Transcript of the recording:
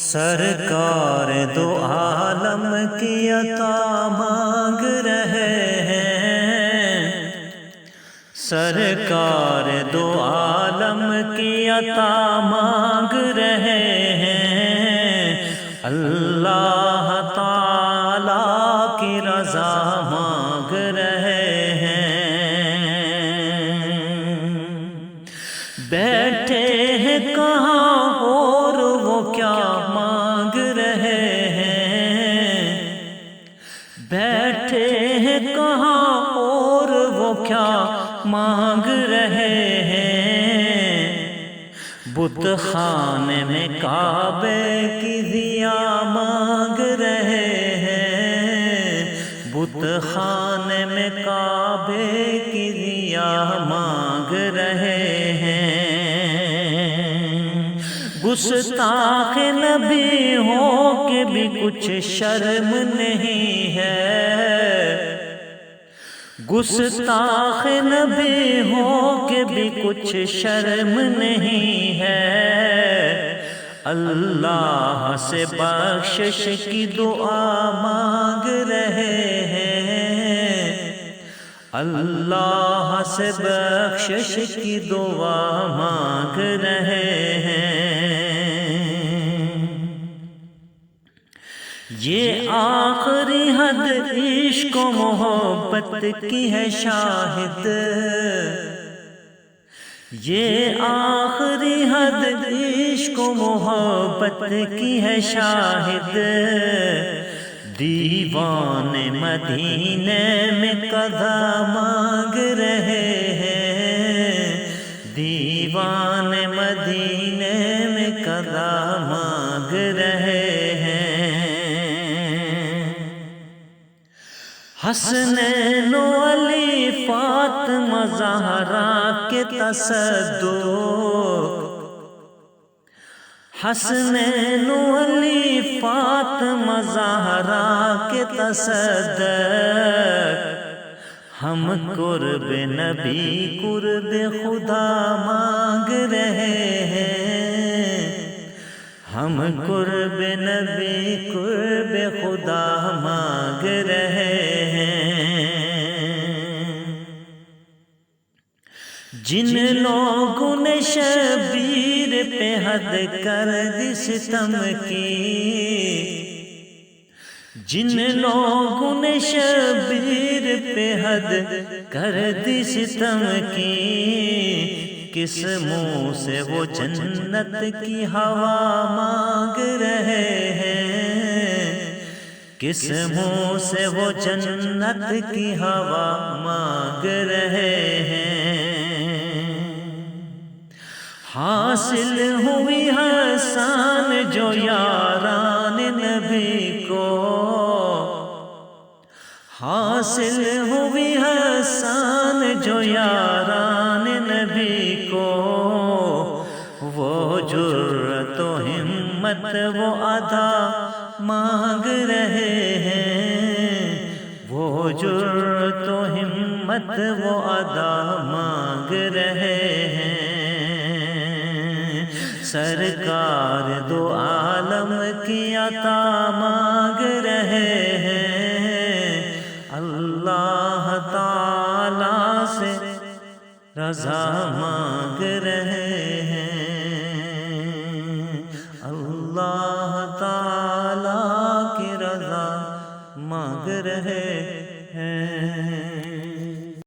سرکار دو عالم کی عطا مانگ رہے ہیں، سرکار دو عالم کی عطا مانگ رہے ہیں، اللہ تعالیٰ کی رضا مانگ رہے ہیں۔ بیٹھے ہیں کہاں اور وہ کیا مانگ رہے ہیں، بیٹھے ہیں کہاں اور وہ کیا مانگ رہے ہیں، بت خانے میں کعبے کی ضیا مانگ رہے ہیں، بت خانے میں کعبے کی ضیا مانگ رہے ہیں۔ گستاخ نبی ہو کے بھی کچھ شرم نہیں ہے، گستاخ نبی ہو کے بھی کچھ شرم نہیں ہے، اللہ سے بخشش کی دعا مانگ رہے ہیں، اللہ سے بخشش کی دعا مانگ رہے ہیں۔ یہ آخری حد عشق و محبت کی ہے شاہد، یہ آخری حد عشق و محبت کی ہے شاہد، دیوان مدینے میں قضا مانگ رہے ہیں، دیوان مدینے میں قضا مانگ رہے ہیں۔ حسنین و علی فاطمہ زہرا کے تصدق، حسنین و علی فاطمہ زہرا کے تصدق، ہم قرب نبی قرب خدا مانگ رہے ہیں، ہم قرب نبی قرب خدا مانگ رہے ہیں۔ جن لوگوں نے شبیر پہ حد کر دی ستم کی، جن لوگوں نے شبیر پہ حد کر دی ستم کی، کس منہ سے وہ جنت کی ہوا مانگ رہے ہیں، کس منہ سے وہ جنت کی ہوا مانگ رہے ہیں۔ حاصل ہوئی حسان جو یاران نبی کو، حاصل ہوئی حسان جو یاران نبی کو، وہ جرأت و ہمت وہ ادا مانگ رہے ہیں، وہ جرأت و ہمت وہ ادا مانگ رہے ہیں۔ سرکار دو عالم کی عطا مانگ رہے ہیں، اللہ تعالیٰ سے رضا مانگ رہے ہیں، اللہ تعالیٰ کی رضا مانگ رہے ہیں۔